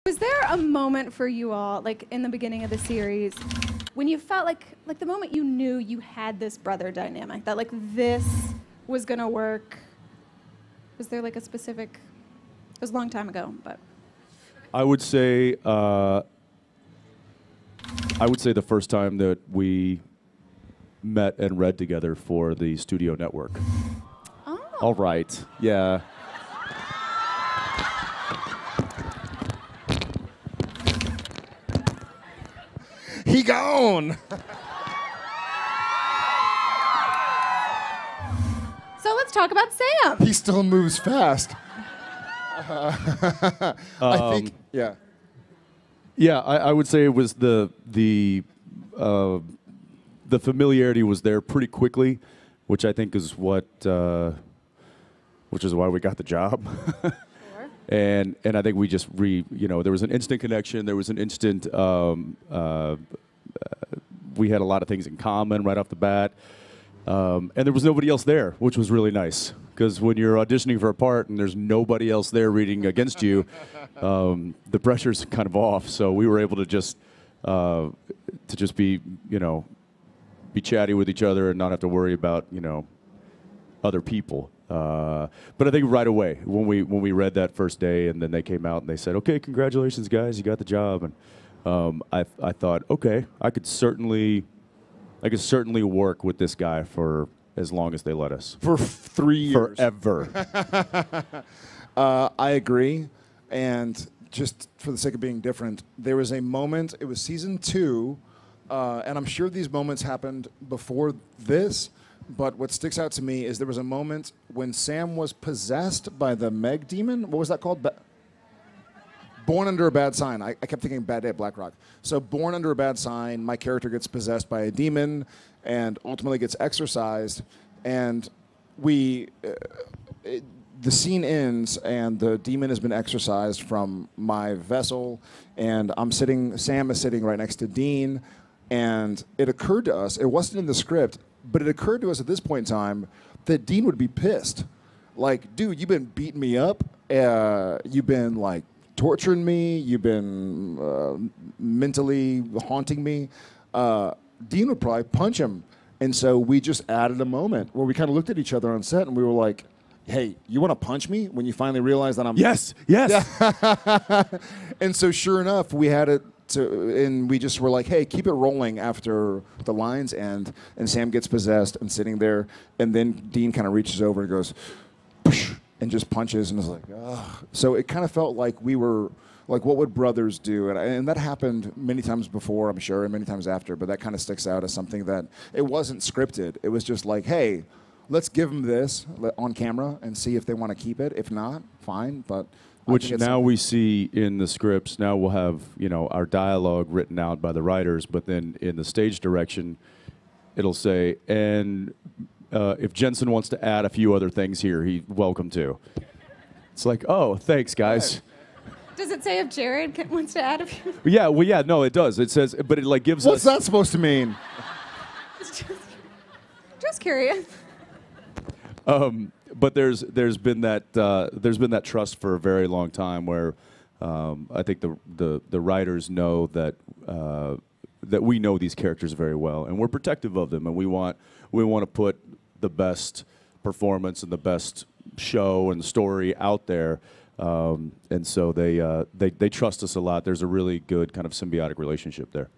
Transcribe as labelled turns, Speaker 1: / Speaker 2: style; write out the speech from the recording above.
Speaker 1: Was there a moment for you all, like in the beginning of the series, when you felt like the moment you knew you had this brother dynamic, that like this was gonna work? Was there like a specific? It was a long time ago, but.
Speaker 2: I would say the first time that we met and read together for the Studio Network.
Speaker 1: Oh.
Speaker 2: All right. Yeah.
Speaker 3: He gone.
Speaker 1: So let's talk about Sam.
Speaker 3: He still moves fast. I think, yeah.
Speaker 2: Yeah, I would say it was the familiarity was there pretty quickly, which I think is which is why we got the job.
Speaker 1: Sure.
Speaker 2: And I think we just there was an instant connection. There was an instant. We had a lot of things in common right off the bat, and there was nobody else there, which was really nice. Because when you're auditioning for a part and there's nobody else there reading against you, the pressure's kind of off. So we were able to just be be chatty with each other and not have to worry about other people. But I think right away when we read that first day and then they came out and they said, "Okay, congratulations, guys, you got the job," and I thought, okay, I could certainly work with this guy for as long as they let us.
Speaker 3: For 3 years.
Speaker 2: Forever.
Speaker 3: I agree. And just for the sake of being different, there was a moment, it was season 2, and I'm sure these moments happened before this, but what sticks out to me is there was a moment when Sam was possessed by the Meg demon. What was that called? Born Under a Bad Sign. I kept thinking Bad Day at Black Rock. So Born Under a Bad Sign, my character gets possessed by a demon and ultimately gets exorcised. And the scene ends and the demon has been exorcised from my vessel, and Sam is sitting right next to Dean, and it occurred to us, it wasn't in the script, but it occurred to us at this point in time that Dean would be pissed. Like, dude, you've been beating me up. You've been like torturing me. You've been mentally haunting me. Dean would probably punch him. And so we just added a moment where we kind of looked at each other on set and we were like, "Hey, you want to punch me?" When you finally realize that I'm...
Speaker 2: Yes, yes.
Speaker 3: Yeah. And so sure enough, we had it and we just were like, "Hey, keep it rolling after the lines end." And Sam gets possessed and sitting there. And then Dean kind of reaches over and goes, "Poosh," and just punches and is like, ugh. So it kind of felt like we were... like, what would brothers do? And that happened many times before, I'm sure, and many times after, but that kind of sticks out as something that it wasn't scripted. It was just like, hey, let's give them this on camera and see if they want to keep it. If not, fine, but...
Speaker 2: Which now we see in the scripts. Now we'll have, our dialogue written out by the writers, but then in the stage direction, it'll say, and if Jensen wants to add a few other things here, he's welcome to. It's like, oh, thanks, guys.
Speaker 1: Does it say if Jared wants to add a few?
Speaker 2: Yeah, well, yeah, no, it does. It says, but it like gives
Speaker 3: What's
Speaker 2: us...
Speaker 3: that supposed to mean?
Speaker 1: Just curious.
Speaker 2: But there's been that trust for a very long time where I think the writers know that that we know these characters very well and we're protective of them and we want to put the best performance and the best show and story out there. And so they trust us a lot. There's a really good kind of symbiotic relationship there.